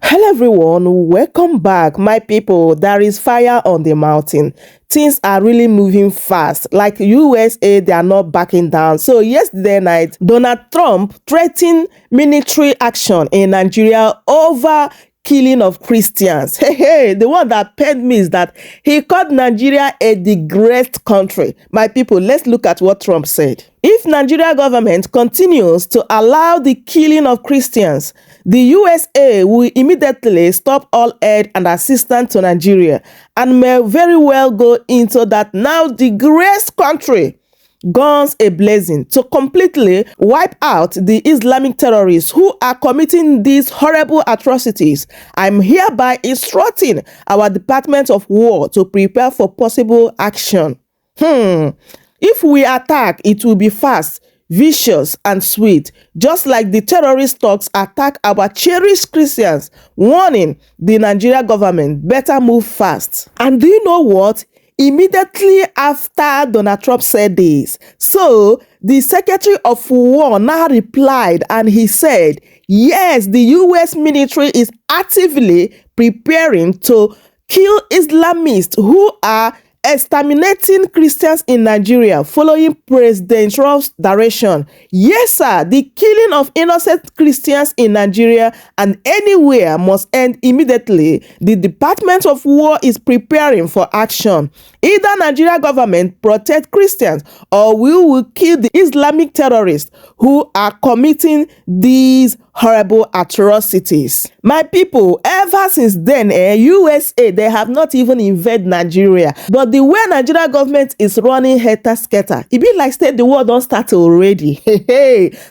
Hello everyone, welcome back my people. There is fire on the mountain. Things are really moving fast. Like USA, they are not backing down. So yesterday night, Donald Trump threatened military action in Nigeria over killing of Christians. The one that pained me is that he called Nigeria a disgraced country. My people, let's look at what Trump said. If Nigeria government continues to allow the killing of Christians, the USA will immediately stop all aid and assistance to Nigeria and may very well go into that now disgraced country guns a-blazing to completely wipe out the Islamic terrorists who are committing these horrible atrocities. I'm hereby instructing our Department of War to prepare for possible action. If we attack, it will be fast, vicious, and sweet, just like the terrorist thugs attack our cherished Christians, warning the Nigeria government better move fast. And do you know what? Immediately after Donald Trump said this, so the Secretary of War now replied and he said, yes, the US military is actively preparing to kill Islamists who are exterminating Christians in Nigeria following President Trump's direction. Yes, sir, the killing of innocent Christians in Nigeria and anywhere must end immediately. The Department of War is preparing for action. Either Nigeria government protect Christians or we will kill the Islamic terrorists who are committing these horrible atrocities. My people, ever since then, USA, they have not even invaded Nigeria. But the way Nigeria government is running helter-skelter, it be like say the war don't start already.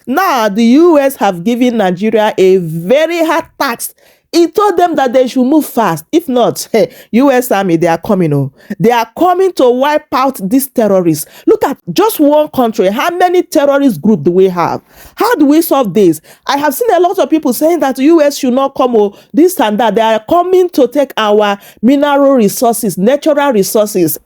Now, the US have given Nigeria a very hard task. He told them that they should move fast. If not, US Army, they are coming. They are coming to wipe out these terrorists. Look at just one country. How many terrorist groups do we have? How do we solve this? I have seen a lot of people saying that US should not come, this and that. They are coming to take our mineral resources, natural resources.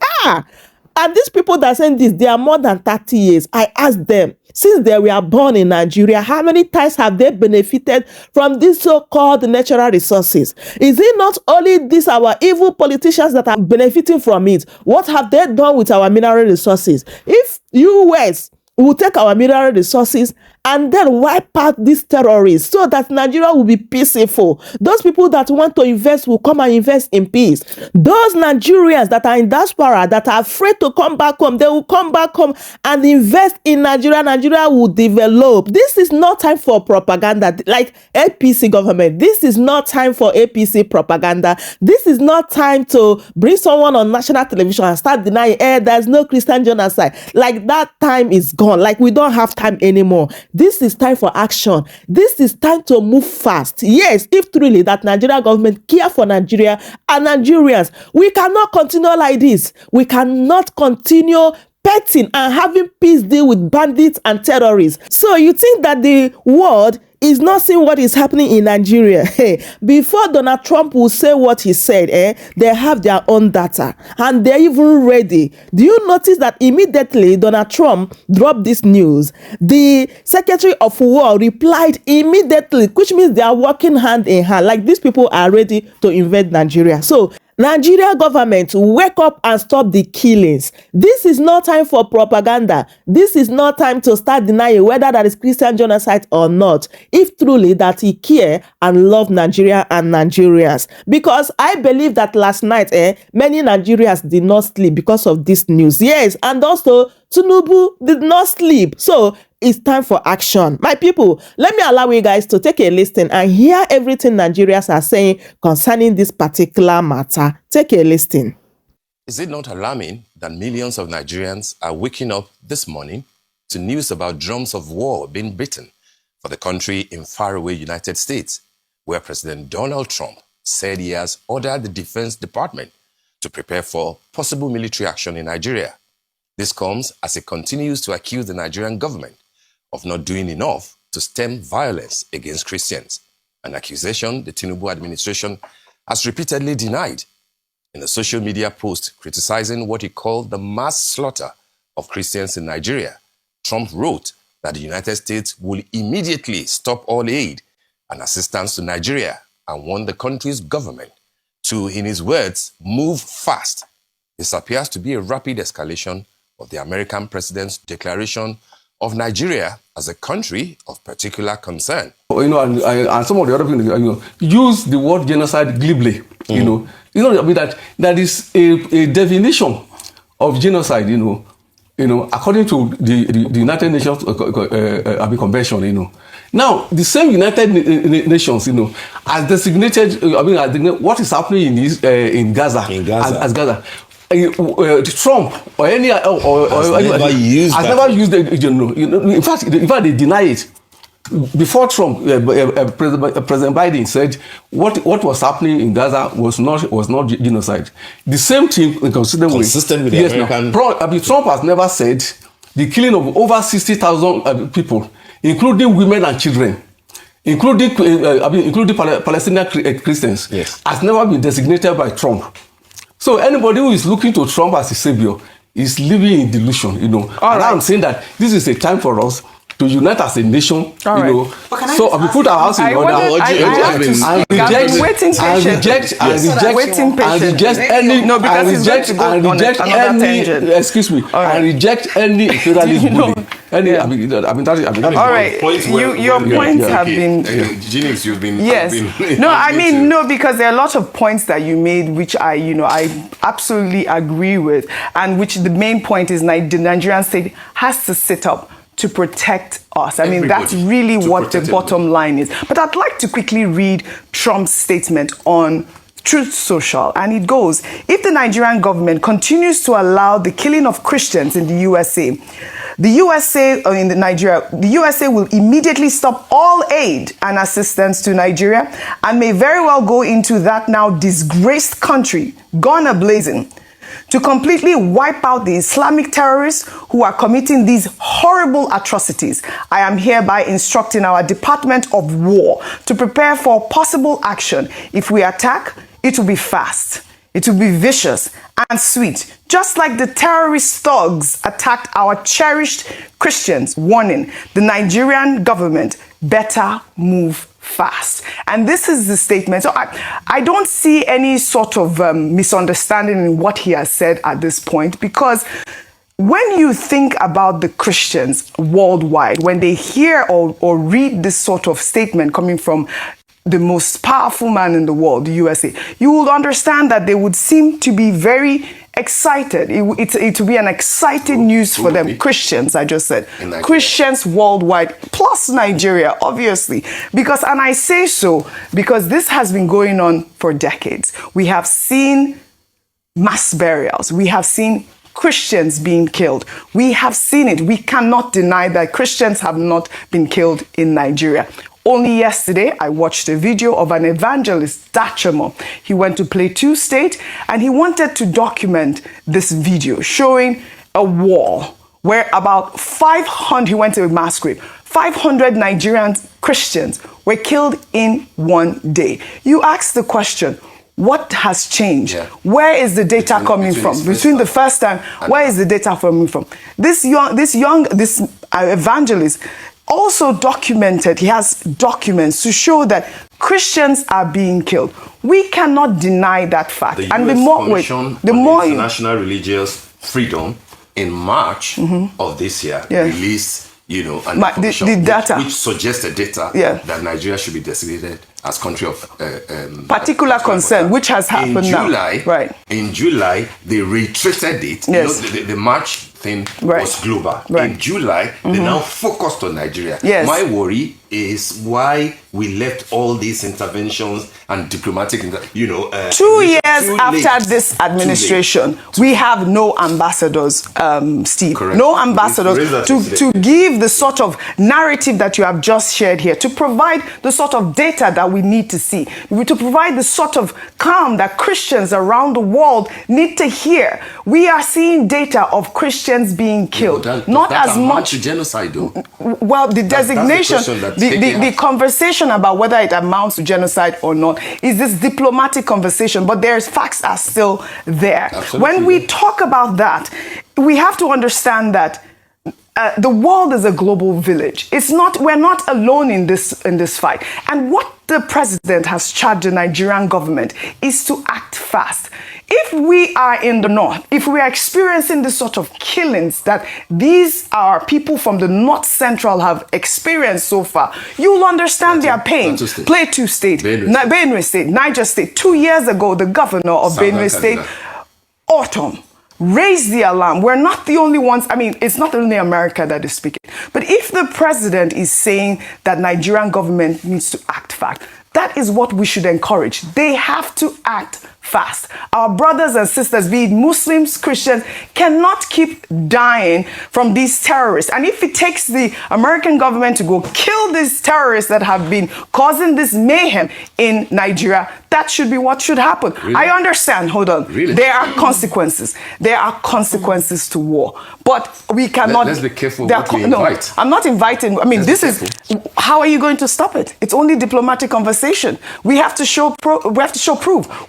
And these people that are saying this, they are more than 30 years. I asked them, since they were born in Nigeria, how many times have they benefited from these so-called natural resources? Is it not only these our evil politicians that are benefiting from it? What have they done with our mineral resources? If US will take our mineral resources and then wipe out these terrorists so that Nigeria will be peaceful. Those people that want to invest will come and invest in peace. Those Nigerians that are in diaspora, that are afraid to come back home, they will come back home and invest in Nigeria. Nigeria will develop. This is not time for propaganda like APC government. This is not time for APC propaganda. This is not time to bring someone on national television and start denying, there's no Christian genocide. Like that time is gone. Like we don't have time anymore. This is time for action. This is time to move fast. Yes, if truly that Nigeria government care for Nigeria and Nigerians, we cannot continue like this. We cannot continue petting and having peace deal with bandits and terrorists. So you think that the world is not seeing what is happening in Nigeria? Before Donald Trump will say what he said, they have their own data and they're even ready. Do you notice that immediately Donald Trump dropped this news, the Secretary of War replied immediately, which means they are working hand in hand. Like these people are ready to invade Nigeria. So Nigeria government, wake up and stop the killings. This is not time for propaganda. This is not time to start denying whether that is Christian genocide or not. If truly that he care and love Nigeria and Nigerians. Because I believe that last night, many Nigerians did not sleep because of this news. Yes, and also Tinubu did not sleep. So it's time for action. My people, let me allow you guys to take a listen and hear everything Nigerians are saying concerning this particular matter. Take a listen. Is it not alarming that millions of Nigerians are waking up this morning to news about drums of war being beaten for the country in faraway United States, where President Donald Trump said he has ordered the Defense Department to prepare for possible military action in Nigeria? This comes as it continues to accuse the Nigerian government of not doing enough to stem violence against Christians, an accusation the Tinubu administration has repeatedly denied. In a social media post criticizing what he called the mass slaughter of Christians in Nigeria, Trump wrote that the United States will immediately stop all aid and assistance to Nigeria and warned the country's government to, in his words, move fast. This appears to be a rapid escalation of the American president's declaration of Nigeria as a country of particular concern. And some of the other people, use the word genocide glibly. That is a definition of genocide. According to the United Nations Convention. Now, the same United Nations, has designated, what is happening in Gaza. As Gaza. Trump or any has never used it. In fact, they deny it. Before Trump, President Biden said what was happening in Gaza was not genocide. The same thing consistent with the American. Trump has never said the killing of over 60,000 people, including women and children, including Palestinian Christians, has never been designated by Trump. So anybody who is looking to Trump as a savior is living in delusion, I'm saying that this is a time for us to unite as a nation, So we put our house in order and reject any imperialist bully. All right, your points have been. Genius, you've been. Yes. No, because there are a lot of points that you made, which I absolutely agree with, and which the main point is the Nigerian state has to sit up to protect us. That's really what the bottom line is. But I'd like to quickly read Trump's statement on Truth Social, and it goes, if the Nigerian government continues to allow the killing of Christians in the USA, the USA will immediately stop all aid and assistance to Nigeria and may very well go into that now disgraced country, gone a-blazing, to completely wipe out the Islamic terrorists who are committing these horrible atrocities. I am hereby instructing our Department of War to prepare for possible action. If we attack, it will be fast, it will be vicious and sweet, just like the terrorist thugs attacked our cherished Christians, warning the Nigerian government better move fast. And this is the statement. So I don't see any sort of misunderstanding in what he has said at this point, because when you think about the Christians worldwide, when they hear or read this sort of statement coming from the most powerful man in the world, the USA, you will understand that they would seem to be very excited. It will be an exciting news for them. Christians, I just said. Christians worldwide, plus Nigeria, obviously. And I say so because this has been going on for decades. We have seen mass burials. We have seen Christians being killed. We have seen it. We cannot deny that Christians have not been killed in Nigeria. Only yesterday, I watched a video of an evangelist, Dachamo. He went to Plateau State and he wanted to document this video showing a wall where about 500, he went to a mass grave, 500 Nigerian Christians were killed in one day. You ask the question, what has changed? Yeah. Where is the data coming from? Between the first time, where is the data coming from? This evangelist also documented, he has documents to show that Christians are being killed. We cannot deny that fact. The US Commission on International Religious Freedom in March of this year released the data which suggested data that Nigeria should be designated as country of particular concern, which has happened July, now. Right. In July, they retreated it. Yes. The March thing was global. Right. In July, they now focused on Nigeria. Yes. My worry is why we left all these interventions and diplomatic, 2 years after this administration, we have no ambassadors, Steve. Correct. No ambassadors to give the sort of narrative that you have just shared here, to provide the sort of data that we need to see, to provide the sort of calm that Christians around the world need to hear. We are seeing data of Christians being killed. Not as much to genocide, though. Well, the designation, the conversation about whether it amounts to genocide or not is this diplomatic conversation, but there's facts are still there. Absolutely. When we talk about that, we have to understand that the world is a global village. We're not alone in this fight. And what the president has charged the Nigerian government is to act fast. If we are in the north, if we are experiencing this sort of killings that these are people from the north central have experienced so far, you'll understand their pain. Plateau State, Benue State, Niger State. 2 years ago, the governor of Benue State, Autumn, raised the alarm. We're not the only ones. I mean, it's not only America that is speaking. But if the president is saying that Nigerian government needs to act fast, that is what we should encourage. They have to act fast. Our brothers and sisters, be it Muslims, Christians, cannot keep dying from these terrorists. And if it takes the American government to go kill these terrorists that have been causing this mayhem in Nigeria, that should be what should happen. Really? I understand, hold on. Really? There are consequences. There are consequences to war. But we cannot... Let's be careful what we invite. No, I'm not inviting. I mean, this is... How are you going to stop it? It's only diplomatic conversation. We have to show proof.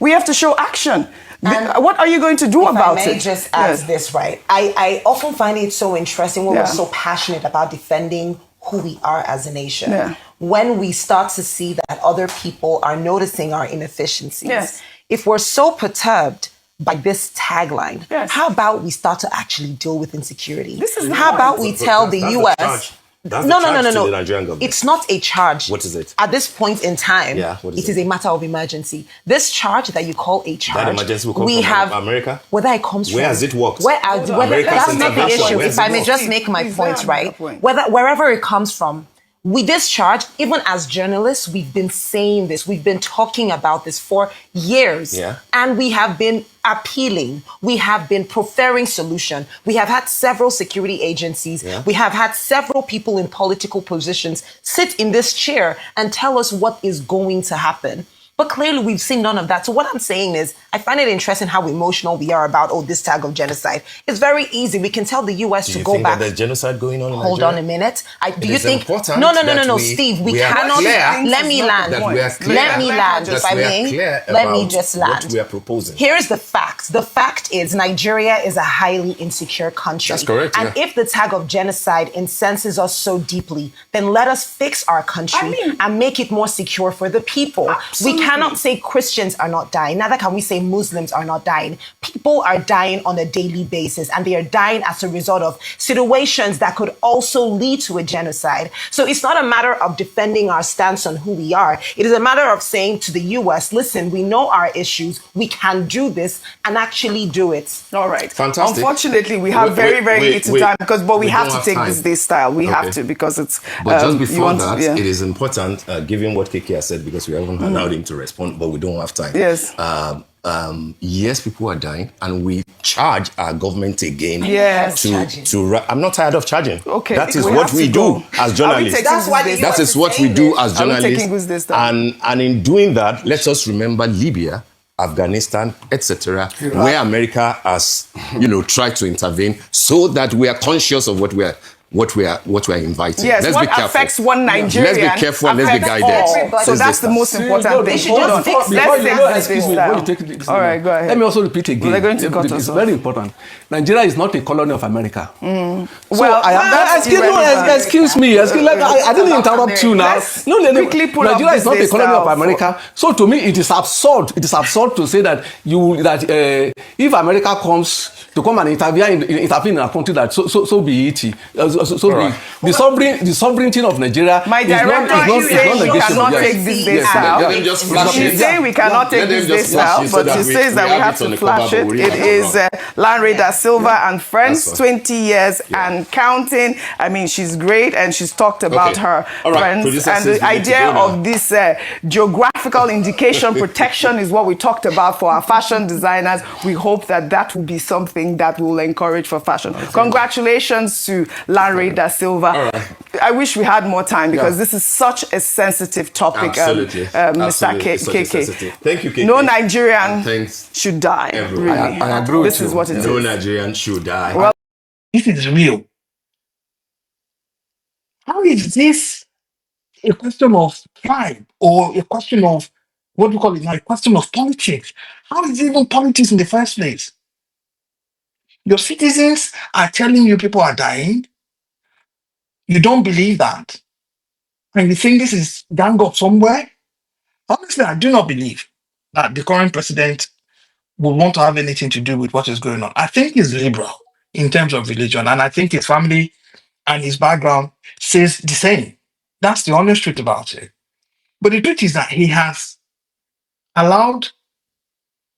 We have to show action. What are you going to do about it? If I may just ask this, right? I often find it so interesting when we're so passionate about defending who we are as a nation. Yeah. When we start to see that other people are noticing our inefficiencies. Yes. If we're so perturbed by this tagline, how about we start to actually deal with insecurity? This is how about we tell the U.S. That's No. the Nigerian government. It's not a charge. What is it? At this point in time, what it is a matter of emergency. This charge that you call a charge, that emergency will come from America? Whether it comes Where from... has it worked? That's not the issue. If I may just make my point, right? Wherever it comes from, with this charge, even as journalists, we've been saying this, we've been talking about this for years. And we have been appealing, we have been preferring solution. We have had several security agencies, we have had several people in political positions sit in this chair and tell us what is going to happen. But clearly we've seen none of that. So what I'm saying is, I find it interesting how emotional we are about, this tag of genocide. It's very easy. We can tell the US to go back. Do you think that there's genocide going on in Hold Nigeria? on a minute. Do you think... No, Steve, we cannot... Let me land. Let me land, if I may. Let me just land. What we are proposing. Here is the fact. The fact is Nigeria is a highly insecure country. That's correct, And if the tag of genocide incenses us so deeply, then let us fix our country and make it more secure for the people. Absolutely. We cannot say Christians are not dying. Neither can we say Muslims are not dying. People are dying on a daily basis, and they are dying as a result of situations that could also lead to a genocide. So it's not a matter of defending our stance on who we are. It is a matter of saying to the US, listen, we know our issues. We can do this and actually do it. All right. Fantastic. Unfortunately, we have very little time but we have to take this day style. We have to, because it's... But just before that, it is important, given what KK has said, because we haven't allowed him to respond, but we don't have time. Yes. Yes, people are dying, and we charge our government again. Yes. I'm not tired of charging. Okay. That is what we do as journalists. That is what we do as journalists. And in doing that, let us remember Libya, Afghanistan, etc., where America has, tried to intervene, so that we are conscious of what we are inviting. Yes, let's what be careful. Affects one Nigerian. Let's be careful and let's be guided. So that's the most important thing. Hold on. All right, go ahead. Let me also repeat again. They're going to cut us It's off. very important. Nigeria is not a colony of America. Well, excuse me. I didn't interrupt you now. Nigeria is not a colony of America. So to me, it is absurd. It is absurd to say that if America comes to come and intervene in a country, that so be it. The sovereignty of Nigeria. My director is saying we cannot take this day out. She's saying we cannot take this day out, but she says that we have to flash it. It is Lanre da Silva and friends, 20 years and counting. I mean, she's great, and she's talked about her friends. And the idea of this geographical indication protection is what we talked about for our fashion designers. We hope that will be something that will encourage for fashion. Congratulations to Lanre da Silva. I wish we had more time, because this is such a sensitive topic, Mr. KK. Thank you, KK. No Nigerian should die. Really. I agree with This is what it is. No Nigerian should die. Well, if it is real, how is this a question of pride or a question of, what do you call it now, a question of politics? How is it even politics in the first place? Your citizens are telling you people are dying. You don't believe that. And you think this is gang up somewhere. Honestly, I do not believe that the current president will want to have anything to do with what is going on. I think he's liberal in terms of religion, and I think his family and his background says the same. That's the honest truth about it. But the truth is that he has allowed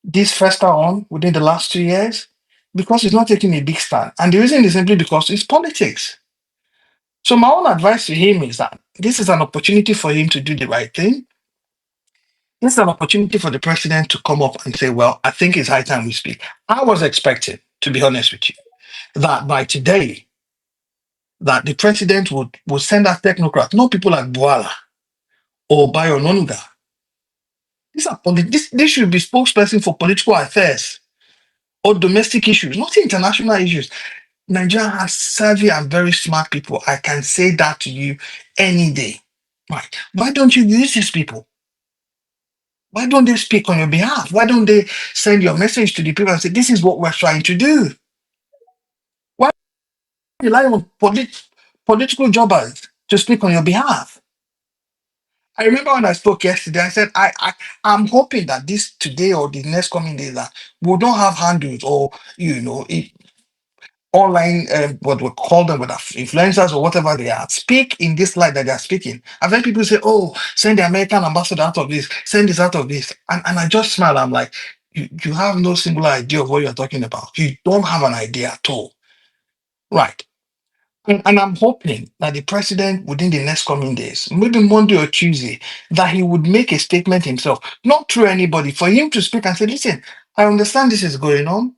this fester on within the last 2 years because he's not taking a big stand. And the reason is simply because it's politics. So my own advice to him is that this is an opportunity for him to do the right thing. This is an opportunity for the president to come up and say, well, I think it's high time we speak. I was expecting, to be honest with you, that by today, that the president would send out technocrats, not people like Boala or Bayo Nonuga. This should be spokesperson for political affairs or domestic issues, not international issues. Nigeria has savvy and very smart people. I can say that to you any day. Right. Why don't you use these people? Why don't they speak on your behalf? Why don't they send your message to the people and say, this is what we're trying to do? Why rely on political jobbers to speak on your behalf? I remember when I spoke yesterday, I said, I'm hoping that this today or the next coming days that we don't have handles or, online, what we call them, whether influencers or whatever they are, speak in this light that they are speaking. I've heard people say, oh, send the American ambassador out of this, send this out of this. And I just smile. I'm like, you have no singular idea of what you're talking about. You don't have an idea at all. Right. And I'm hoping that the president within the next coming days, maybe Monday or Tuesday, that he would make a statement himself, not through anybody, for him to speak and say, listen, I understand this is going on.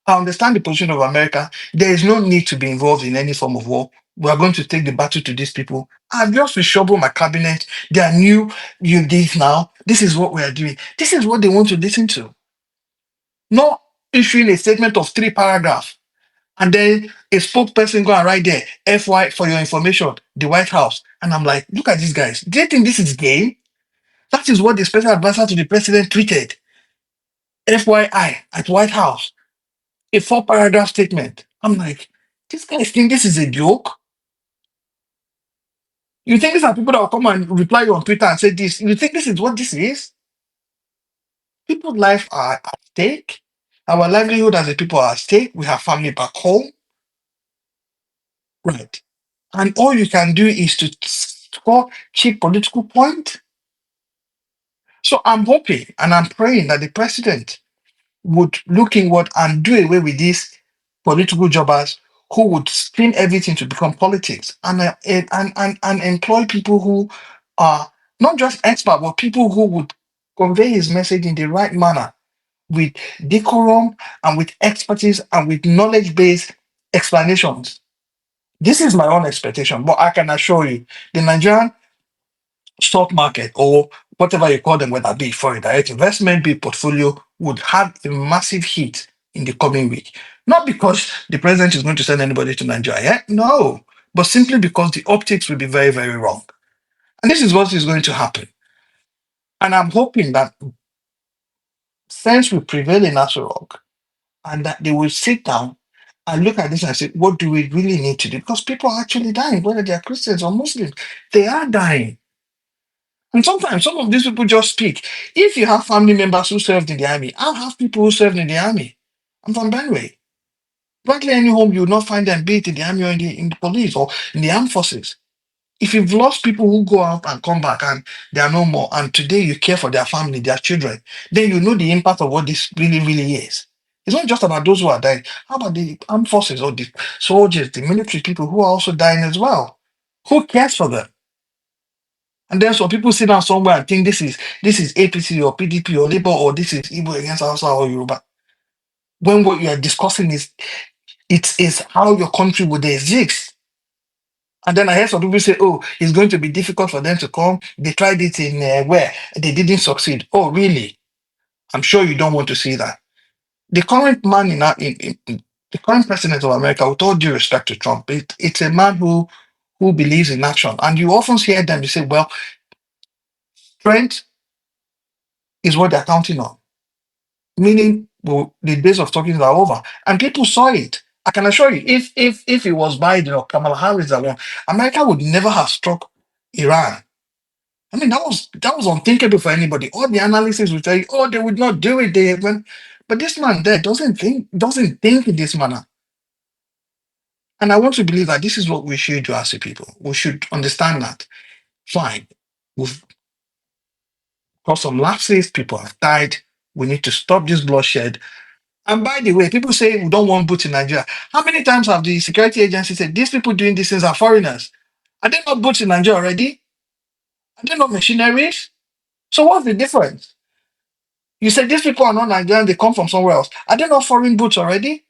I understand the position of America. There is no need to be involved in any form of war. We are going to take the battle to these people. I've just reshuffled my cabinet. They are new. You did now. This is what we are doing. This is what they want to listen to. Not issuing a statement of 3 paragraphs and then a spokesperson go and write there, FY for your information, the White House. And I'm like, look at these guys. Do they think this is game? That is what the special advisor to the president tweeted. FYI at White House. A 4-paragraph statement. I'm like, these guys think this is a joke? You think these are people that will come and reply you on Twitter and say this? You think this is what this is? People's lives are at stake. Our livelihood as a people are at stake. We have family back home. Right. And all you can do is to score cheap political point. So I'm hoping and I'm praying that the president would look inward and do away with these political jobbers who would spin everything to become politics and employ people who are not just experts, but people who would convey his message in the right manner with decorum and with expertise and with knowledge-based explanations. This is my own expectation, but I can assure you, the Nigerian stock market or whatever you call them, whether it be foreign direct investment, be portfolio, would have a massive hit in the coming week. Not because the president is going to send anybody to Nigeria, no, but simply because the optics will be very, very wrong. And this is what is going to happen. And I'm hoping that sense will prevail in Aso Rock and that they will sit down and look at this and say, what do we really need to do? Because people are actually dying, whether they are Christians or Muslims, they are dying. And sometimes some of these people just speak. If you have family members who served in the army, I have people who served in the army. I'm from Benue. Practically any home, you will not find them, be it in the army or in the police or in the armed forces. If you've lost people who go out and come back and they are no more, and today you care for their family, their children, then you know the impact of what this really, really is. It's not just about those who are dying. How about the armed forces or the soldiers, the military people who are also dying as well? Who cares for them? And then some people sit down somewhere and think this is APC or PDP or Labour or this is Igbo against Hausa or Yoruba. When what you are discussing is how your country would exist. And then I heard some people say, oh, it's going to be difficult for them to come. They tried it in where they didn't succeed. Oh, really? I'm sure you don't want to see that. The current man the current president of America, with all due respect to Trump, it's a man who believes in action. And you often hear them say, well, strength is what they're counting on. Meaning, well, the days of talking are over. And people saw it. I can assure you, if it was Biden or Kamala Harris that won, America would never have struck Iran. I mean, that was unthinkable for anybody. All the analysis would tell you, oh, they would not do it. But this man there doesn't think in this manner. And I want to believe that this is what we should do as a people. We should understand that. Fine, we've got some lapses. People have died. We need to stop this bloodshed. And by the way, people say we don't want boots in Nigeria. How many times have the security agency said these people doing these things are foreigners? Are they not boots in Nigeria already? Are they not machineries? So what's the difference? You said these people are not Nigerian, they come from somewhere else. Are they not foreign boots already?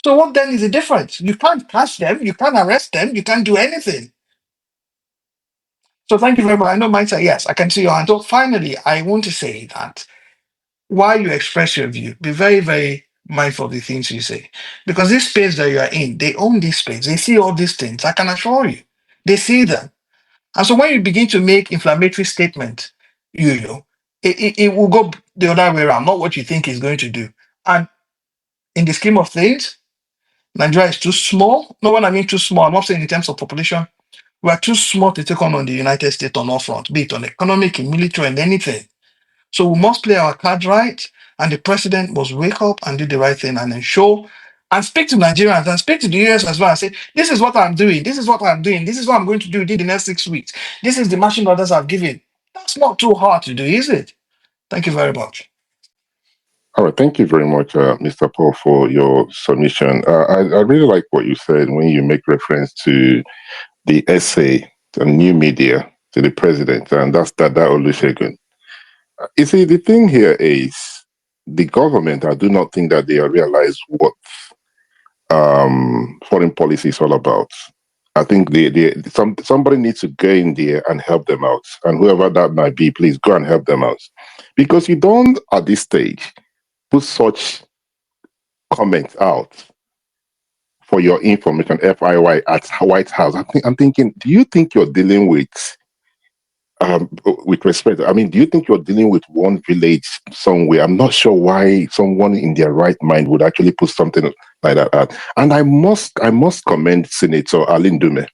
So what then is the difference? You can't catch them, you can't arrest them, you can't do anything. So thank you very much. I know mine say yes, I can see your hand. So finally, I want to say that while you express your view, be very, very mindful of the things you say. Because this space that you are in, they own this space. They see all these things. I can assure you. They see them. And so when you begin to make inflammatory statements, you know, it will go the other way around, not what you think it's going to do. And in the scheme of things, Nigeria is too small. No, when I mean too small, I'm not saying in terms of population. We are too small to take on the United States on all fronts, be it on economic, in military, and anything. So we must play our cards right, and the president must wake up and do the right thing and ensure and speak to Nigerians and speak to the US as well and say, this is what I'm doing, this is what I'm doing, this is what I'm going to do in the next 6 weeks. This is the marching orders I've given. That's not too hard to do, is it? Thank you very much. All right, thank you very much, Mr. Paul, for your submission. I really like what you said when you make reference to the essay, the new media, to the president, and that's Dada Olusegun. You see, the thing here is the government, I do not think that they realize what foreign policy is all about. I think somebody needs to go in there and help them out. And whoever that might be, please go and help them out. Because you don't, at this stage, put such comments out for your information, FIY, at White House. I'm thinking, do you think you're dealing with respect, I mean, do you think you're dealing with one village somewhere? I'm not sure why someone in their right mind would actually put something like that out. And I must commend Senator Alin Dume.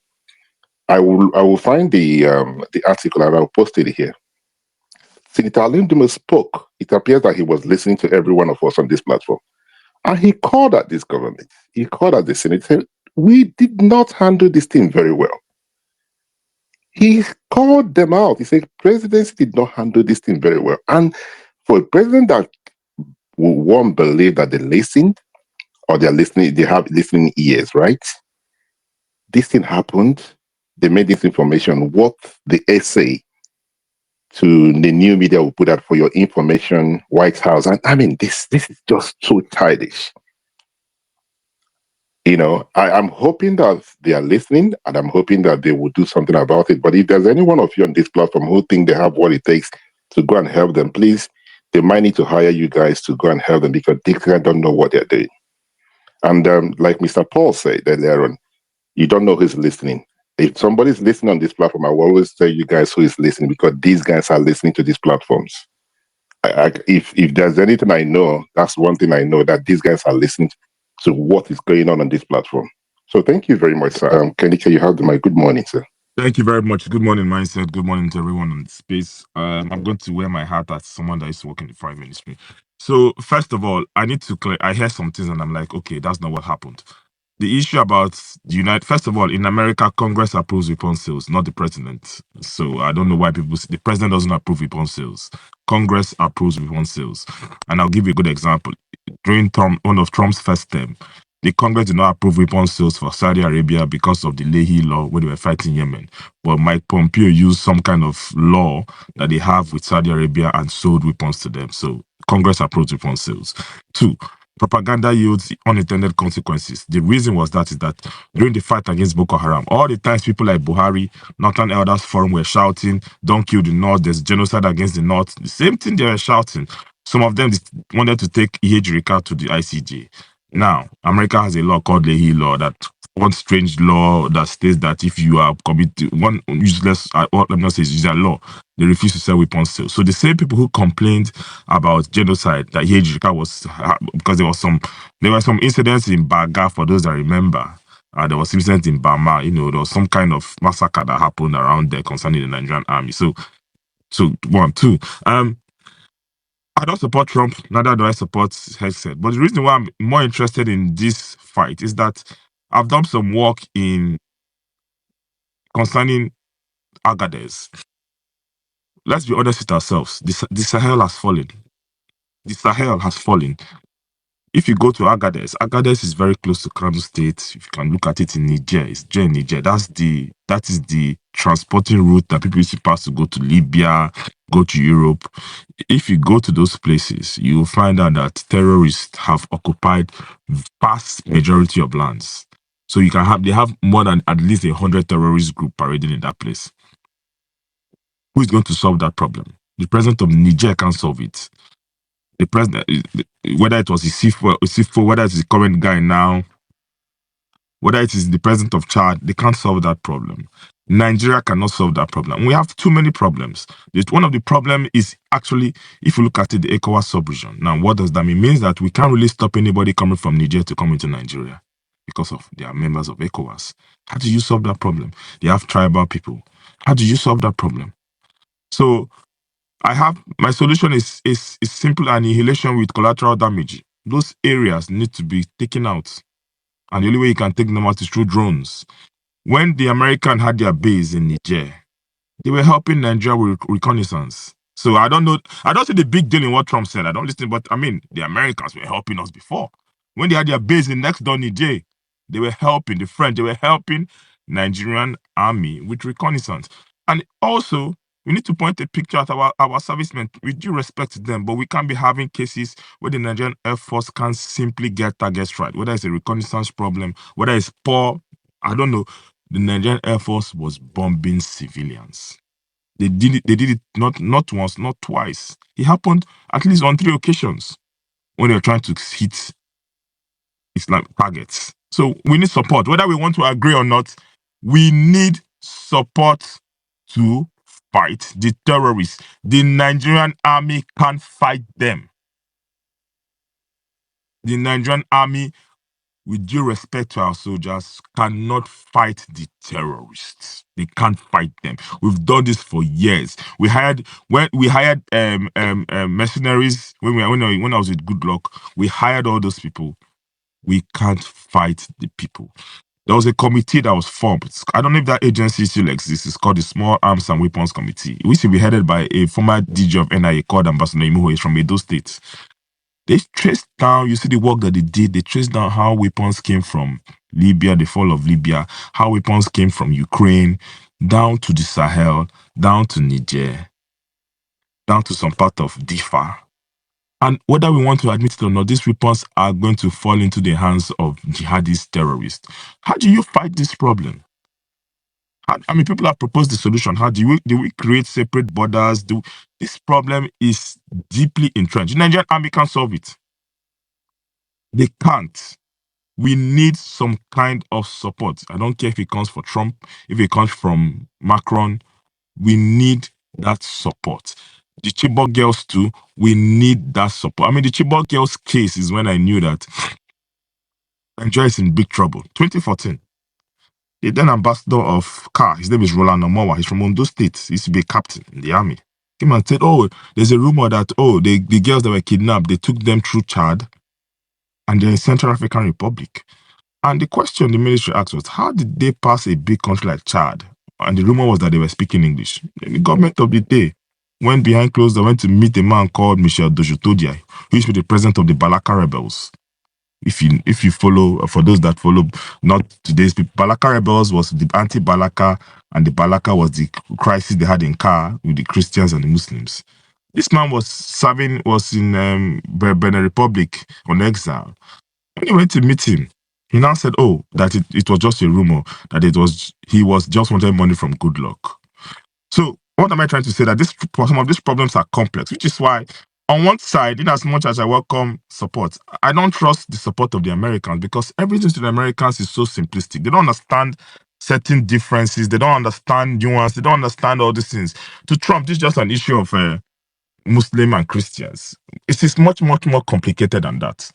I will find the article and I'll post it here. Senator Alin Dume spoke. It appears that he was listening to every one of us on this platform. And he called out this government. He called out the Senate. Said, we did not handle this thing very well. He called them out. He said, presidency did not handle this thing very well. And for a president that won't believe that they listened, or they're listening, they have listening ears, right? This thing happened. They made this information what the essay to the new media will put out for your information, White House. And I mean, this is just so childish. You know, I'm hoping that they are listening and I'm hoping that they will do something about it. But if there's any one of you on this platform who think they have what it takes to go and help them, please, they might need to hire you guys to go and help them because these guys don't know what they're doing. And like Mr. Paul said earlier on, you don't know who's listening. If somebody's listening on this platform, I will always tell you guys who is listening because these guys are listening to these platforms. If there's anything I know, that's one thing I know, that these guys are listening to what is going on this platform. So thank you very much, sir. Kenny, you have my good morning, sir. Thank you very much. Good morning, Mindset. Good morning to everyone on the space. I'm going to wear my hat as someone that used to work in the foreign ministry. So first of all, I need to clear. I hear some things and I'm like, okay, that's not what happened. The issue about the first of all, in America, Congress approves weapon sales, not the president. So I don't know why people say the president doesn't approve weapon sales. Congress approves weapon sales. And I'll give you a good example. During one of Trump's first term, the Congress did not approve weapon sales for Saudi Arabia because of the Leahy law when they were fighting Yemen. But Mike Pompeo used some kind of law that they have with Saudi Arabia and sold weapons to them. So Congress approved weapon sales. 2, propaganda yields unintended consequences. The reason was that during the fight against Boko Haram, all the times people like Buhari, Northern Elders Forum were shouting, don't kill the North, there's genocide against the North. The same thing they were shouting. Some of them wanted to take Ihejirika to the ICJ. Now, America has a law called Leahy law, that one strange law that states that if you are committed one useless, let me not say it's useless law, they refuse to sell weapons sales. So the same people who complained about genocide that Ihejirika was, because there were some incidents in Baga, for those that remember, There was incident in Bama, there was some kind of massacre that happened around there concerning the Nigerian army. So one, two. I don't support Trump, neither do I support Hegseth. But the reason why I'm more interested in this fight is that I've done some work concerning Agadez. Let's be honest with ourselves. The Sahel has fallen. The Sahel has fallen. If you go to Agadez is very close to Kano State. If you can look at it in Niger, it's in Niger. That is the transporting route that people used to pass to go to Libya, go to Europe. If you go to those places, you will find out that terrorists have occupied vast majority of lands. So they have more than at least 100 terrorist groups parading in that place. Who is going to solve that problem? The president of Niger can't solve it. The president, whether it was Isifo, whether it's the current guy now, whether it is the president of Chad, they can't solve that problem. Nigeria cannot solve that problem. We have too many problems. One of the problems is actually, if you look at it, the ECOWAS sub-region. Now, what does that mean? It means that we can't really stop anybody coming from Niger to come into Nigeria because they are members of ECOWAS. How do you solve that problem? They have tribal people. How do you solve that problem? So, my solution is simple annihilation with collateral damage. Those areas need to be taken out. And the only way you can take them out is through drones. When the Americans had their base in Niger, they were helping Nigeria with reconnaissance. So I don't see the big deal in what Trump said. I don't listen, but the Americans were helping us before. When they had their base in next door Niger, they were helping the French, they were helping Nigerian army with reconnaissance. And also, we need to point a picture at our servicemen with due respect to them, but we can't be having cases where the Nigerian Air Force can't simply get targets right, whether it's a reconnaissance problem, whether it's poor, I don't know. The Nigerian Air Force was bombing civilians. They did it not once, not twice. It happened at least on 3 occasions when they were trying to hit Islamic targets. So we need support. Whether we want to agree or not, we need support to fight the terrorists. The Nigerian army can't fight them. The Nigerian army, with due respect to our soldiers, cannot fight the terrorists. They can't fight them. We've done this for years. We hired mercenaries when I was with Good Luck. We hired all those people. We can't fight the people. There was a committee that was formed. I don't know if that agency still exists. It's called the Small Arms and Weapons Committee. It used to be headed by a former DG of NIA called Ambassador Imuho. He's from Edo State. They traced down, you see the work that they did, they traced down how weapons came from Libya, the fall of Libya, how weapons came from Ukraine, down to the Sahel, down to Niger, down to some part of Difa. And whether we want to admit it or not, these weapons are going to fall into the hands of jihadist terrorists. How do you fight this problem? People have proposed the solution. How do we create separate borders? This problem is deeply entrenched. The Nigerian army can't solve it. They can't. We need some kind of support. I don't care if it comes from Trump, if it comes from Macron. We need that support. The Chibok girls too, we need that support. The Chibok girls case is when I knew that Nigeria is in big trouble. 2014. The then ambassador of CAR, his name is Roland Omowa, he's from Ondo State. He used to be a captain in the army. Came and said, there's a rumor that, the girls that were kidnapped, they took them through Chad and they're in Central African Republic. And the question the military asked was, how did they pass a big country like Chad? And the rumor was that they were speaking English. And the government of the day went behind closed doors, went to meet a man called Michel Dojotodiai, who used to be the president of the Balaka rebels. If you follow, for those that follow, not today's people, Balaka rebels was the anti-Balaka, and the Balaka was the crisis they had in Car with the Christians and the Muslims. This man was in Benin Republic on exile. When he went to meet him, he now said, that it was just a rumor, that he was just wanted money from Good Luck. So what am I trying to say? That some of these problems are complex, which is why on one side, in as much as I welcome support, I don't trust the support of the Americans, because everything to the Americans is so simplistic. They don't understand certain differences. They don't understand nuance. They don't understand all these things. To Trump, this is just an issue of Muslim and Christians. It is much, much more complicated than that.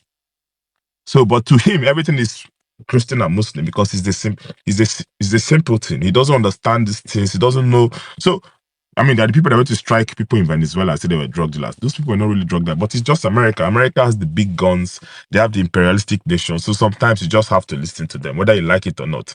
So, but to him, everything is Christian and Muslim, because he's the simpleton. He doesn't understand these things. He doesn't know. So, I mean, there are the people that went to strike people in Venezuela and said they were drug dealers. Those people are not really drug dealers, but it's just America. America has the big guns. They have the imperialistic nation. So sometimes you just have to listen to them, whether you like it or not.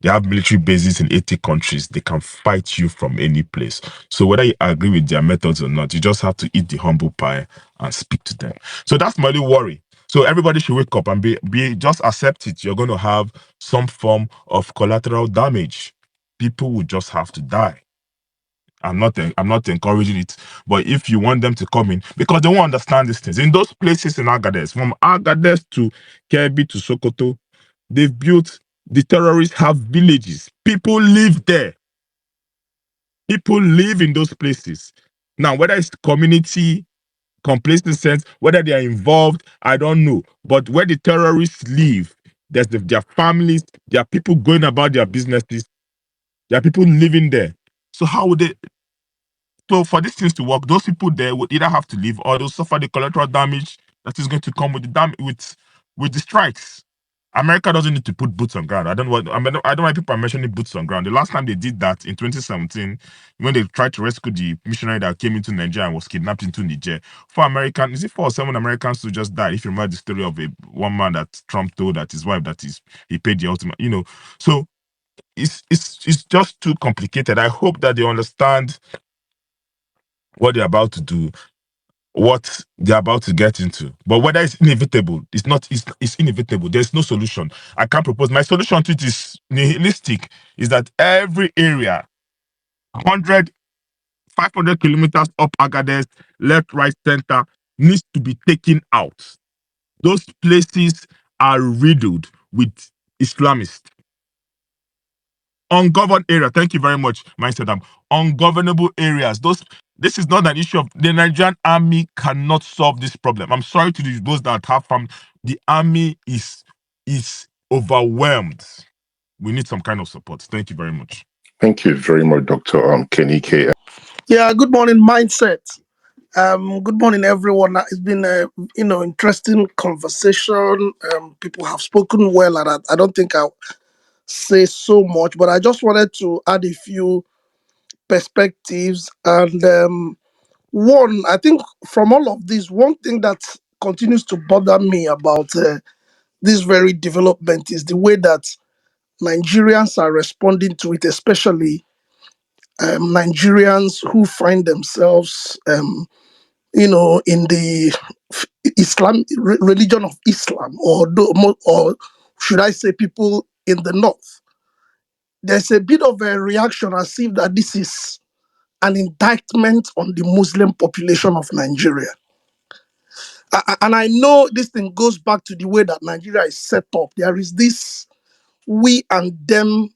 They have military bases in 80 countries. They can fight you from any place. So whether you agree with their methods or not, you just have to eat the humble pie and speak to them. So that's my only worry. So everybody should wake up and be just accept it. You're going to have some form of collateral damage. People will just have to die. I'm not encouraging it, but if you want them to come in, because they won't understand these things. In those places in Agadez, from Agadez to Kebbi to Sokoto, they've built, the terrorists have villages. People live there. People live in those places. Now, whether it's community, complacent sense, whether they are involved, I don't know. But where the terrorists live, there's their families, there are people going about their businesses, there are people living there. So how would they? So for these things to work, those people there would either have to leave or they'll suffer the collateral damage that is going to come with with the strikes. America doesn't need to put boots on ground. I don't know why people are mentioning boots on ground. The last time they did that in 2017, when they tried to rescue the missionary that came into Nigeria and was kidnapped into Niger, 4 or 7 Americans who just died. If you remember the story of one man that Trump told that his wife he paid the ultimate, So it's just too complicated. I hope that they understand what they're about to do, what they're about to get into. But whether it's inevitable, it's inevitable. There's no solution. I can't propose. My solution to it is nihilistic, is that every area, 100, 500 kilometers up Agadez, left, right, center, needs to be taken out. Those places are riddled with Islamists. Ungoverned area. Thank you very much, Mindset. Ungovernable areas. This is not an issue of the Nigerian army cannot solve this problem. I'm sorry to those that have from the army is overwhelmed. We need some kind of support. Thank you very much. Thank you very much, Dr. Kenny K. Yeah, good morning, Mindset. Good morning, everyone. It's been a interesting conversation. People have spoken well, and I don't think I'll say so much, but I just wanted to add a few perspectives. And one, I think from all of this, one thing that continues to bother me about this very development is the way that Nigerians are responding to it, especially Nigerians who find themselves in the religion of Islam, or should I say, people in the north. There's a bit of a reaction as if that this is an indictment on the Muslim population of Nigeria. And I know this thing goes back to the way that Nigeria is set up. There is this we and them,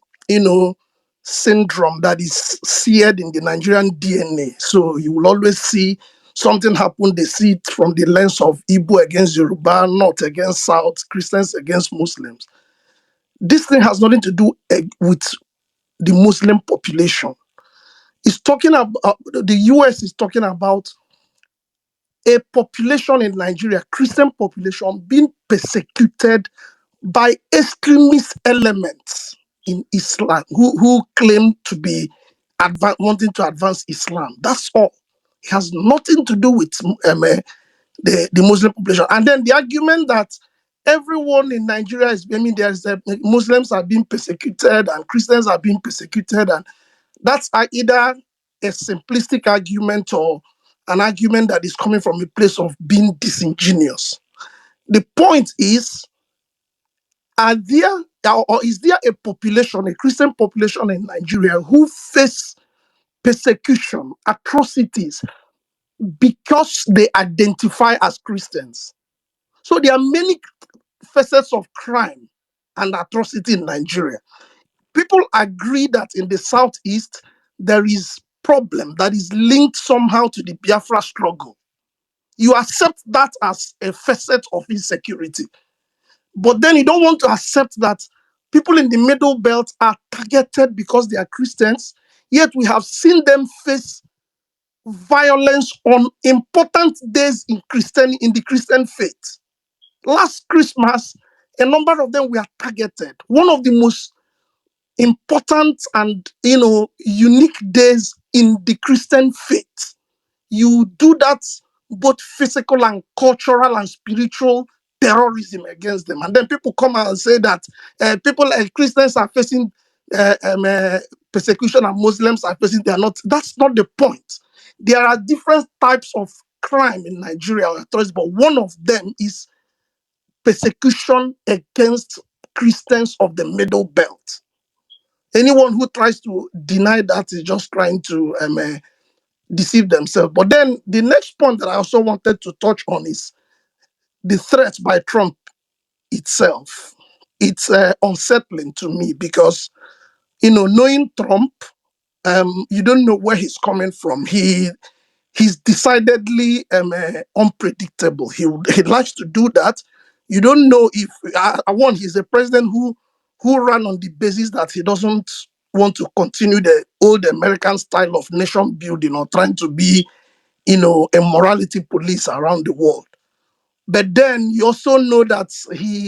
syndrome that is seared in the Nigerian DNA. So you will always see something happen, they see it from the lens of Igbo against Yoruba, North against South, Christians against Muslims. This thing has nothing to do with the Muslim population. It's talking about, the US is talking about a population in Nigeria, Christian population, being persecuted by extremist elements in Islam who claim to be wanting to advance Islam. That's all. It has nothing to do with the Muslim population. And then the argument that everyone in Nigeria Muslims are being persecuted and Christians are being persecuted, and that's either a simplistic argument or an argument that is coming from a place of being disingenuous. The point is, is there a population, a Christian population in Nigeria who face persecution, atrocities because they identify as Christians? So there are many facets of crime and atrocity in Nigeria. People agree that in the southeast there is problem that is linked somehow to the Biafra struggle. You accept that as a facet of insecurity. But then you don't want to accept that people in the Middle Belt are targeted because they are Christians, yet we have seen them face violence on important days in the Christian faith. Last Christmas, A number of them were targeted. One of the most important and unique days in the Christian faith. You do that both physical and cultural and spiritual terrorism against them. And then people come out and say that people like Christians are facing persecution and Muslims are facing, they are not. That's not the point. There are different types of crime in Nigeria, but one of them is persecution against Christians of the Middle Belt. Anyone who tries to deny that is just trying to deceive themselves. But then the next point that I also wanted to touch on is the threat by Trump itself. It's unsettling to me because, knowing Trump, you don't know where he's coming from. He's decidedly unpredictable. He likes to do that. You don't know if he's a president who ran on the basis that he doesn't want to continue the old American style of nation building or trying to be, a morality police around the world. But then you also know that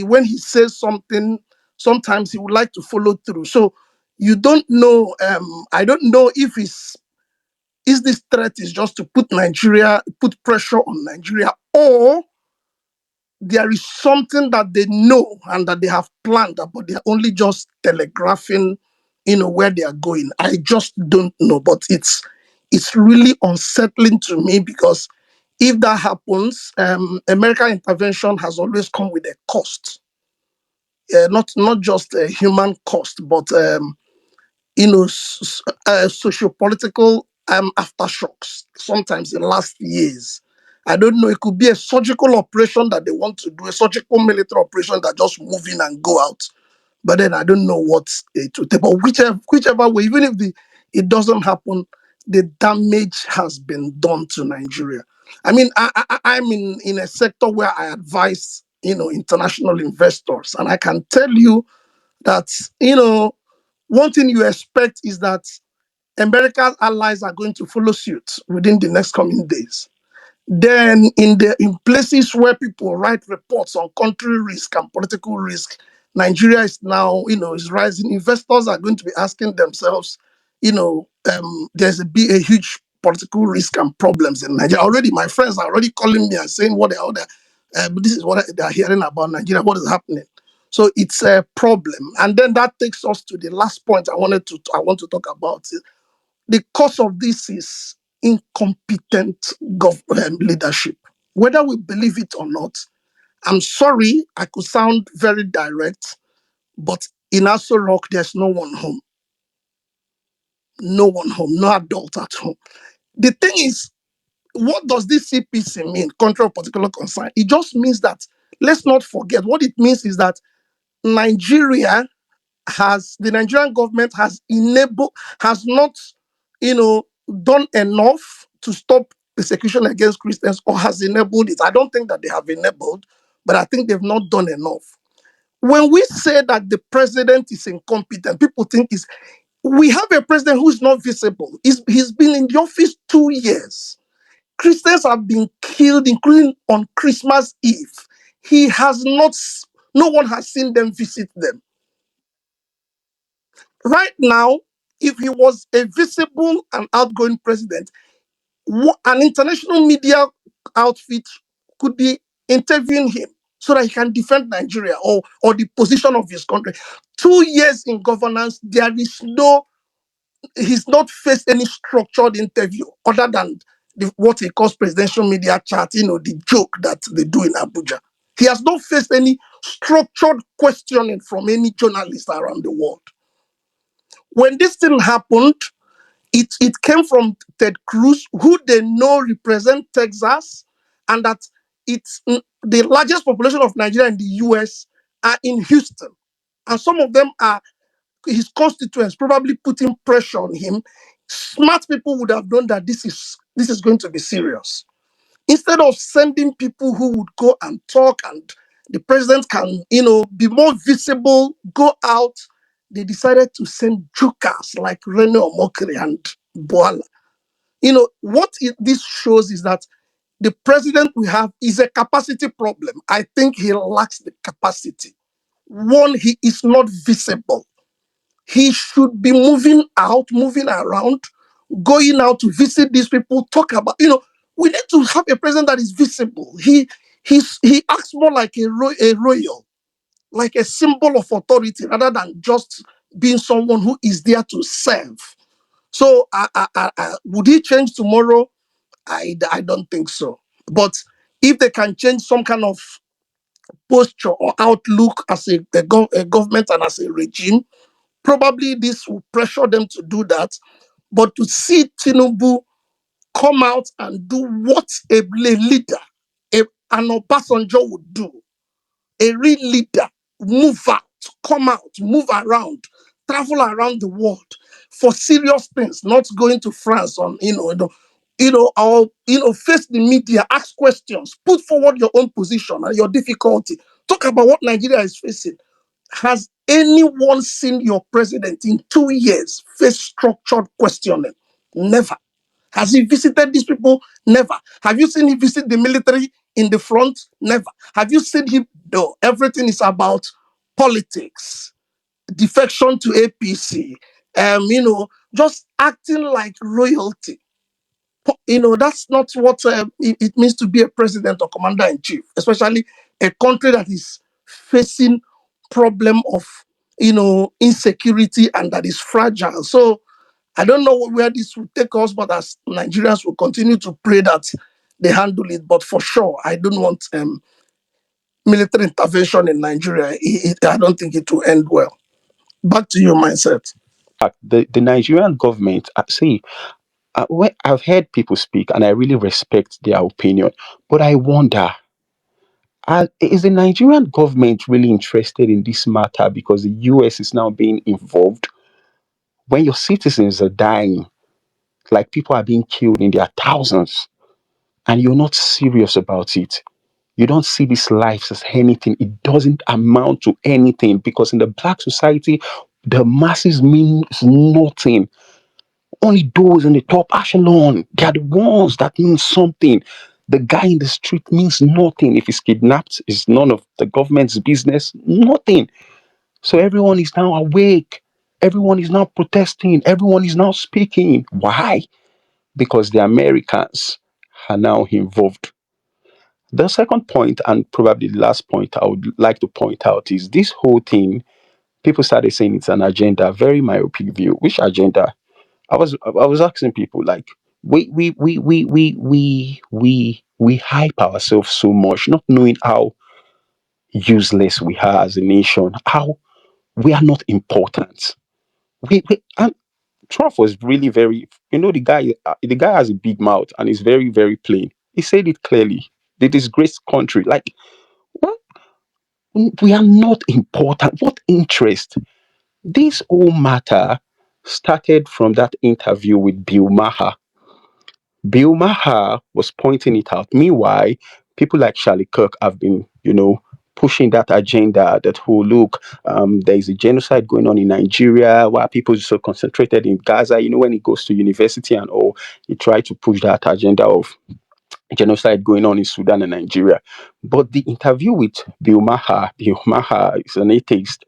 when he says something, sometimes he would like to follow through. So you don't know. I don't know if is this threat is just to put pressure on Nigeria, or there is something that they know and that they have planned, but they're only just telegraphing, where they are going. I just don't know, but it's really unsettling to me because if that happens, American intervention has always come with a cost, not just a human cost, but socio-political aftershocks, sometimes in last years. I don't know, it could be a surgical operation that they want to do, a surgical military operation that just move in and go out. But then I don't know what it will take. But whichever way, even if it doesn't happen, the damage has been done to Nigeria. I mean, I'm in a sector where I advise, international investors. And I can tell you that, one thing you expect is that America's allies are going to follow suit within the next coming days. Then in places where people write reports on country risk and political risk, Nigeria is now, is rising. Investors are going to be asking themselves, there's a huge political risk and problems in Nigeria. Already, my friends are already calling me and saying this is what they're hearing about Nigeria, what is happening. So it's a problem. And then that takes us to the last point I want to talk about. The cause of this is incompetent leadership. Whether we believe it or not, I'm sorry, I could sound very direct, but in Aso Rock, there's no one home. No one home, no adult at home. The thing is, what does this CPC mean, country of particular concern? It just means that, let's not forget, what it means is that the Nigerian government has not, done enough to stop persecution against Christians, or has enabled it. I don't think that they have enabled, but I think they've not done enough. When we say that the president is incompetent, people think we have a president who is not visible. He's been in the office 2 years. Christians have been killed, including on Christmas Eve. No one has seen them visit them. Right now, if he was a visible and outgoing president, an international media outfit could be interviewing him so that he can defend Nigeria or the position of his country. 2 years in governance, he's not faced any structured interview other than what he calls presidential media chat, the joke that they do in Abuja. He has not faced any structured questioning from any journalist around the world. When this thing happened, it came from Ted Cruz, who they know represent Texas, and that it's the largest population of Nigeria in the US are in Houston. And some of them are his constituents, probably putting pressure on him. Smart people would have known that this is going to be serious. Instead of sending people who would go and talk and the president can, be more visible, go out, they decided to send jokers like Rene Omokri and Boala. What this shows is that the president we have is a capacity problem. I think he lacks the capacity. One, he is not visible. He should be moving out, moving around, going out to visit these people, talk about, we need to have a president that is visible. He acts more like a royal, like a symbol of authority rather than just being someone who is there to serve. So would he change tomorrow? I don't think so. But if they can change some kind of posture or outlook as a government and as a regime, probably this will pressure them to do that. But to see Tinubu come out and do what a leader, an Obasanjo would do, a real leader, move out, come out, move around, travel around the world for serious things, not going to France on, or face the media, ask questions, put forward your own position and your difficulty, talk about what Nigeria is facing. Has anyone seen your president in 2 years face structured questioning? Never. Has he visited these people? Never. Have you seen him visit the military in the front? Never. Have you seen him? No. Everything is about politics, defection to APC, just acting like royalty. That's not what it means to be a president or commander-in-chief, especially a country that is facing problem of, insecurity and that is fragile. So I don't know where this will take us, but as Nigerians will continue to pray that they handle it. But for sure, I don't want military intervention in Nigeria. I don't think it will end well. Back to your mindset. The Nigerian government, I've heard people speak and I really respect their opinion, but I wonder, is the Nigerian government really interested in this matter because the US is now being involved? When your citizens are dying, like people are being killed in their thousands, and you're not serious about it. You don't see these lives as anything. It doesn't amount to anything because in the black society, the masses means nothing. Only those in the top echelon, they are the ones that mean something. The guy in the street means nothing. If he's kidnapped, it's none of the government's business. Nothing. So everyone is now awake. Everyone is now protesting. Everyone is now speaking. Why? Because the Americans are now involved. The second point, and probably the last point I would like to point out, is this whole thing. People started saying it's an agenda, very myopic view. Which agenda? I was asking people like we hype ourselves so much, not knowing how useless we are as a nation, how we are not important. And Trump was really very, the guy has a big mouth and is very, very plain. He said it clearly. The disgraced country, like what? We are not important. What interest? This whole matter started from that interview with Bill Maher. Bill Maher was pointing it out. Meanwhile, people like Charlie Kirk have been, pushing that agenda that, oh, look, there is a genocide going on in Nigeria, why people are so concentrated in Gaza. When he goes to university and all, he tried to push that agenda of genocide going on in Sudan and Nigeria. But the interview with Bill Maher is an atheist.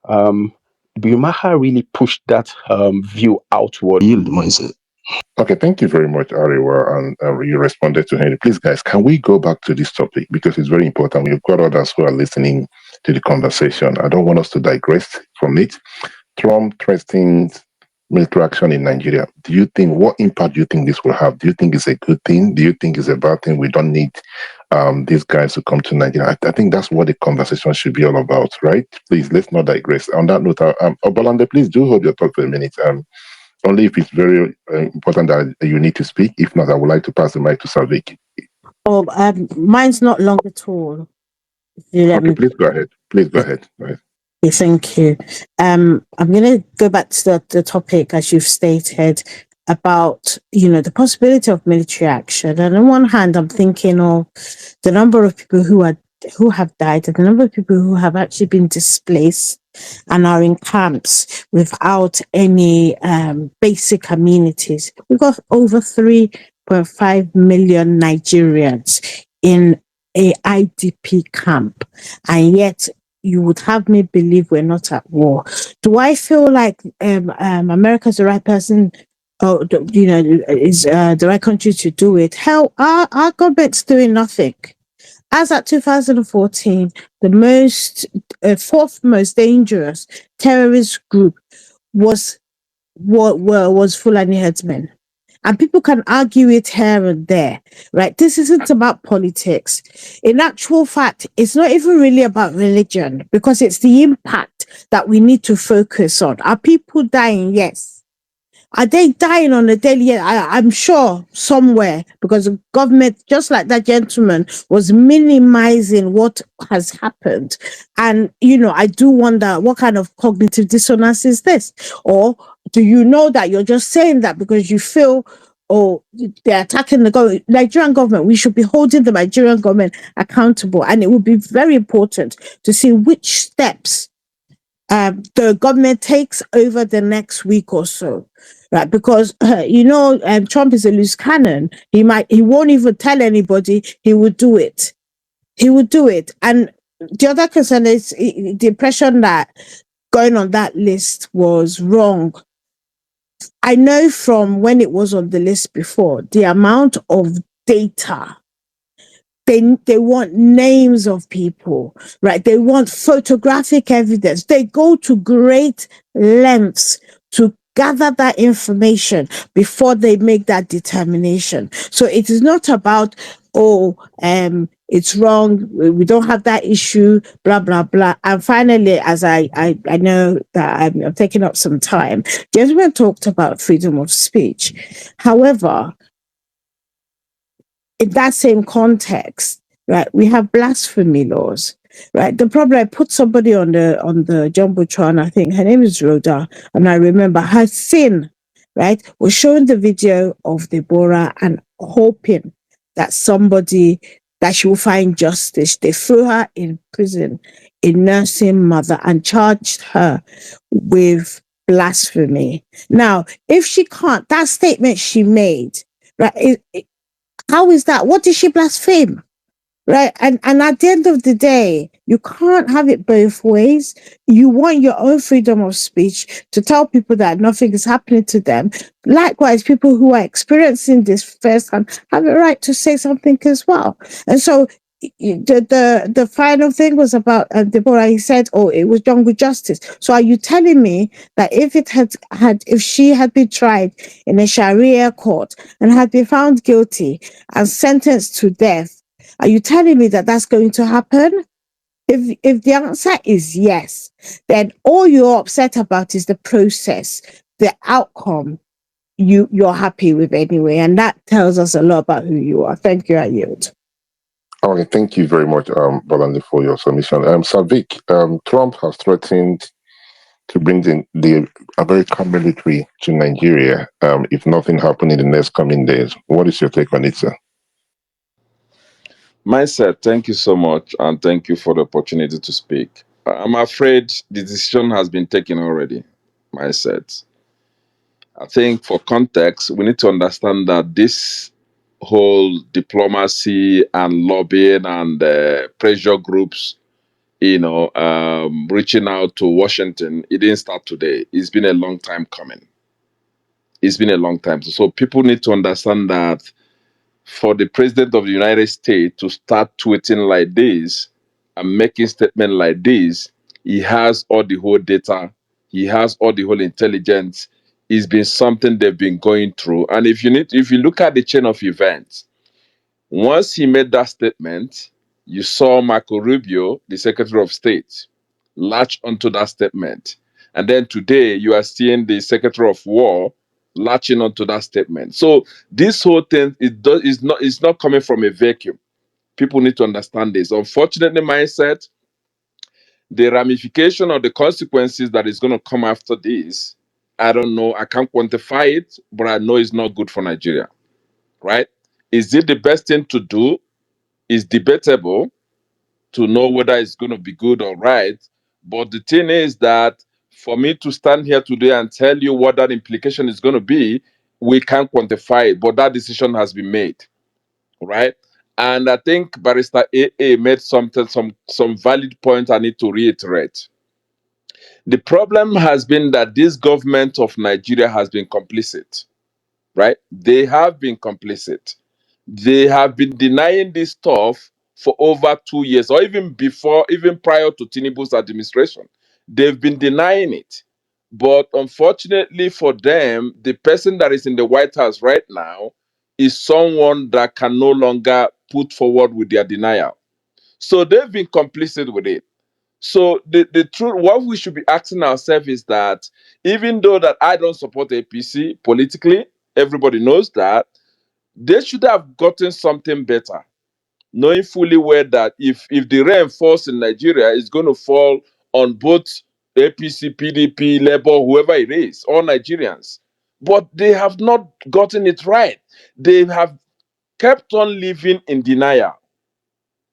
Um, Bill Maher really pushed that view outward. Yield mindset. Okay, thank you very much, Ariwa, and you responded to Henry. Please, guys, can we go back to this topic because it's very important. We've got others who are listening to the conversation. I don't want us to digress from it. Trump threatens military action in Nigeria. What impact do you think this will have? Do you think it's a good thing? Do you think it's a bad thing? We don't need these guys to come to Nigeria. I think that's what the conversation should be all about, right? Please, let's not digress. On that note, Obalande, please do hold your thought for a minute. Only if it's very important that you need to speak. If not, I would like to pass the mic to Savik. Oh, mine's not long at all. Please go ahead. Please go ahead. Okay, thank you. I'm going to go back to the topic, as you've stated, about, the possibility of military action. And on one hand, I'm thinking of the number of people who have died and the number of people who have actually been displaced and are in camps without any basic amenities. We've got over 3.5 million Nigerians in a IDP camp, and yet you would have me believe we're not at war. Do I feel like America's the right person, or is the right country to do it? Hell, our government's doing nothing. As at 2014, the fourth most dangerous terrorist group was Fulani headsmen. And people can argue it here and there, right? This isn't about politics. In actual fact, it's not even really about religion, because it's the impact that we need to focus on. Are people dying? Yes. Are they dying on a daily? I'm sure somewhere, because the government, just like that gentleman, was minimizing what has happened. And, I do wonder, what kind of cognitive dissonance is this? Or do you know that you're just saying that because you feel, oh, they're attacking the Nigerian government? We should be holding the Nigerian government accountable. And it would be very important to see which steps the government takes over the next week or so, right? Because Trump is a loose cannon. He won't even tell anybody. He would do it. And the other concern is the impression that going on that list was wrong. I know from when it was on the list before, the amount of data. They want names of people, right? They want photographic evidence. They go to great lengths to gather that information before they make that determination. So it is not about, it's wrong, we don't have that issue, blah, blah, blah. And finally, as I know that I'm taking up some time, gentlemen talked about freedom of speech. However, in that same context, right, we have blasphemy laws, right? The problem, I put somebody on the jumbotron, I think her name is Rhoda, and I remember her sin, right, was showing the video of Deborah and hoping that she will find justice. They threw her in prison, a nursing mother, and charged her with blasphemy. Now, if she can't, that statement she made, right, how is that? What did she blaspheme? Right. And at the end of the day, you can't have it both ways. You want your own freedom of speech to tell people that nothing is happening to them. Likewise, people who are experiencing this firsthand have a right to say something as well. And so the final thing was about Deborah. He said, "Oh, it was done with justice." So are you telling me that if she had been tried in a Sharia court and had been found guilty and sentenced to death, are you telling me that that's going to happen? If the answer is yes, then all you're upset about is the process, the outcome. You're happy with anyway, and that tells us a lot about who you are. Thank you. I yield. Okay, thank you very much, Balandi, for your submission. Savik, Trump has threatened to bring the American military to Nigeria if nothing happens in the next coming days. What is your take on it, sir? Mindset, thank you so much, and thank you for the opportunity to speak. I'm afraid the decision has been taken already. Mindset. I think for context, we need to understand that this whole diplomacy and lobbying and pressure groups, reaching out to Washington, it didn't start today. It's been a long time coming. It's been a long time. So people need to understand that for the president of the United States to start tweeting like this and making statements like this, he has all the whole data, he has all the whole intelligence. It's been something they've been going through. And if you look at the chain of events, once he made that statement, you saw Marco Rubio, the Secretary of State, latch onto that statement. And then today you are seeing the Secretary of War latching onto that statement. So this whole thing is not coming from a vacuum. People need to understand this. Unfortunately, mindset, the ramification or the consequences that is going to come after this, I don't know. I can't quantify it, but I know it's not good for Nigeria. Right? Is it the best thing to do? Is debatable to know whether it's going to be good or right. But the thing is that for me to stand here today and tell you what that implication is going to be, we can't quantify it, but that decision has been made, right? And I think Barrister AA made some valid points I need to reiterate. The problem has been that this government of Nigeria has been complicit, right? They have been complicit. They have been denying this stuff for over 2 years, or even before, even prior to Tinubu's administration. They've been denying it. But unfortunately for them, the person that is in the White House right now is someone that can no longer put forward with their denial. So they've been complicit with it. So the truth, what we should be asking ourselves is that even though that I don't support APC politically, everybody knows that, they should have gotten something better, knowing fully well that if the rain falls in Nigeria, it's going to fall on both APC, PDP, Labour, whoever it is, all Nigerians. But they have not gotten it right. They have kept on living in denial.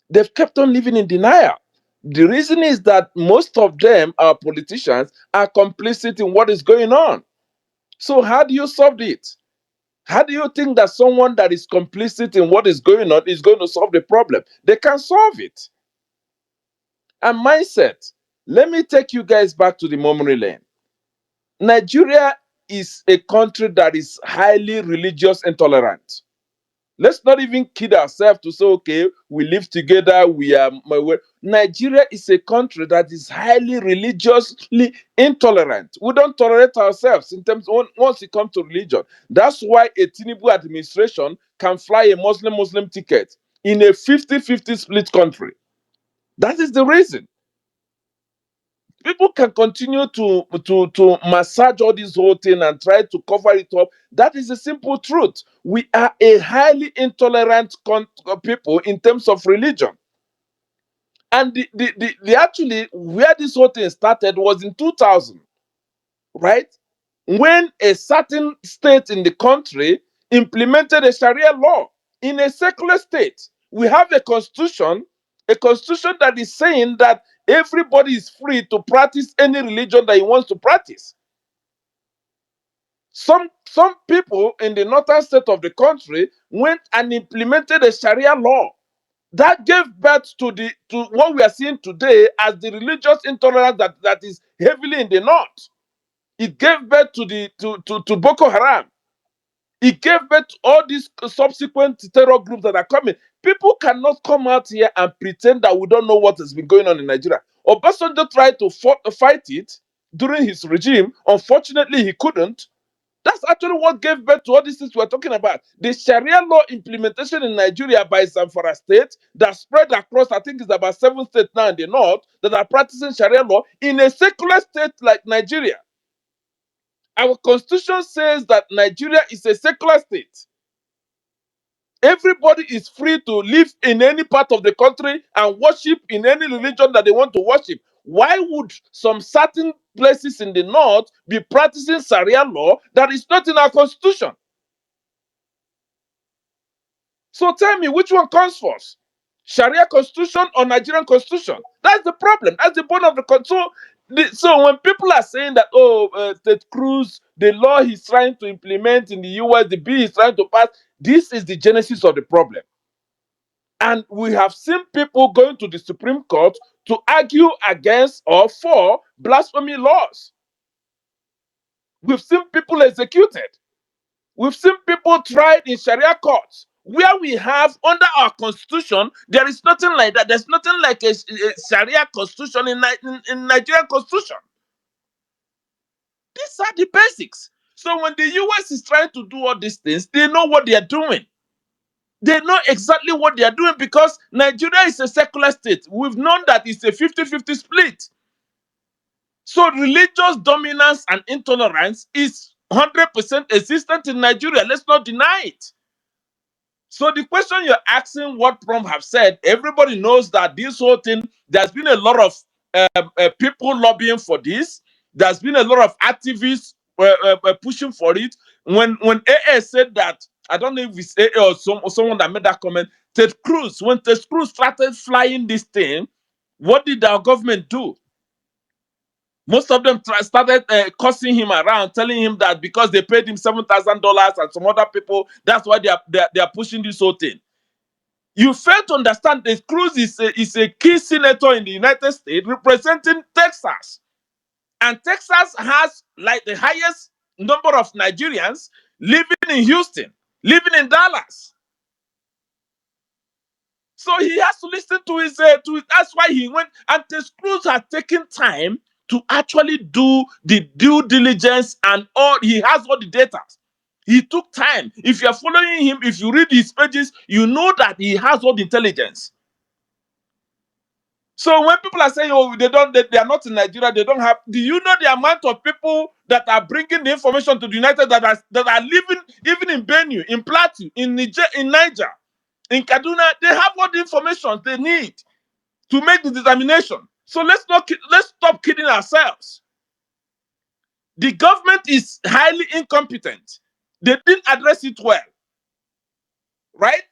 They've kept on living in denial. The reason is that most of them, our politicians, are complicit in what is going on. So how do you solve it? How do you think that someone that is complicit in what is going on is going to solve the problem? They can solve it. And mindset. Let me take you guys back to the memory lane. Nigeria is a country that is highly religious intolerant. Let's not even kid ourselves to say, okay, we live together, we are. Nigeria is a country that is highly religiously intolerant. We don't tolerate ourselves in terms once it comes to religion. That's why a Tinubu administration can fly a Muslim ticket in a 50-50 split country. That is the reason. People can continue to massage all this whole thing and try to cover it up. That is the simple truth. We are a highly intolerant people in terms of religion. And the actually where this whole thing started was in 2000, right? When a certain state in the country implemented a Sharia law in a secular state. We have a constitution that is saying that everybody is free to practice any religion that he wants to practice. Some people in the northern state of the country went and implemented a Sharia law that gave birth to what we are seeing today as the religious intolerance that is heavily in the north. It gave birth to Boko Haram. It gave birth to all these subsequent terror groups that are coming. People cannot come out here and pretend that we don't know what has been going on in Nigeria. Obasanjo tried to fight it during his regime. Unfortunately, he couldn't. That's actually what gave birth to all these things we're talking about. The Sharia law implementation in Nigeria by Zamfara State that spread across, I think it's about 7 states now in the north that are practicing Sharia law in a secular state like Nigeria. Our constitution says that Nigeria is a secular state. Everybody is free to live in any part of the country and worship in any religion that they want to worship. Why would some certain places in the north be practicing Sharia law that is not in our constitution? So tell me, which one comes first? Sharia constitution or Nigerian constitution? That's the problem. That's the bone of the constitution. So when people are saying that, Ted Cruz, the law he's trying to implement in the US, the bill he's trying to pass, this is the genesis of the problem. And we have seen people going to the Supreme Court to argue against or for blasphemy laws. We've seen people executed. We've seen people tried in Sharia courts. Where we have under our constitution, there is nothing like that. There's nothing like a Sharia constitution in Nigerian constitution. These are the basics. So when the US is trying to do all these things, they know what they are doing. They know exactly what they are doing because Nigeria is a secular state. We've known that it's a 50-50 split. So religious dominance and intolerance is 100% existent in Nigeria. Let's not deny it. So the question you're asking, what Trump have said, everybody knows that this whole thing, there's been a lot of people lobbying for this. There's been a lot of activists pushing for it. When AA said that, I don't know if it's AA or someone that made that comment, when Ted Cruz started flying this thing, what did our government do? Most of them started cursing him around, telling him that because they paid him $7,000 and some other people, that's why they are pushing this whole thing. You fail to understand that Cruz is a key senator in the United States representing Texas. And Texas has like the highest number of Nigerians living in Houston, living in Dallas. So he has to listen to his, that's why he went, and Ted Cruz has taken time to actually do the due diligence and all, he has all the data. He took time. If you are following him, if you read his pages, you know that he has all the intelligence. So when people are saying, oh, they are not in Nigeria, they don't have, do you know the amount of people that are bringing the information to the United that are living even in Benue, in Plateau, in Niger, in Niger, in Kaduna, they have all the information they need to make the determination. So let's stop kidding ourselves. The government is highly incompetent. They didn't address it well, right?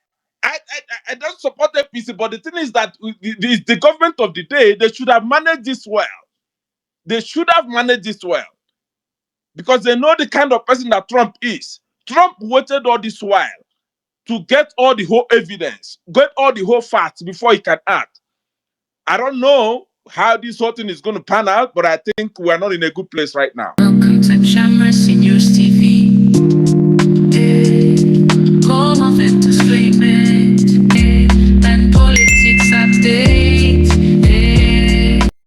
I don't support APC, but the thing is that the government of the day, they should have managed this well. They should have managed this well because they know the kind of person that Trump is. Trump waited all this while to get all the whole evidence, get all the whole facts before he can act. I don't know how this whole thing is going to pan out, but I think we're not in a good place right now. Welcome to Shammer Seniors TV.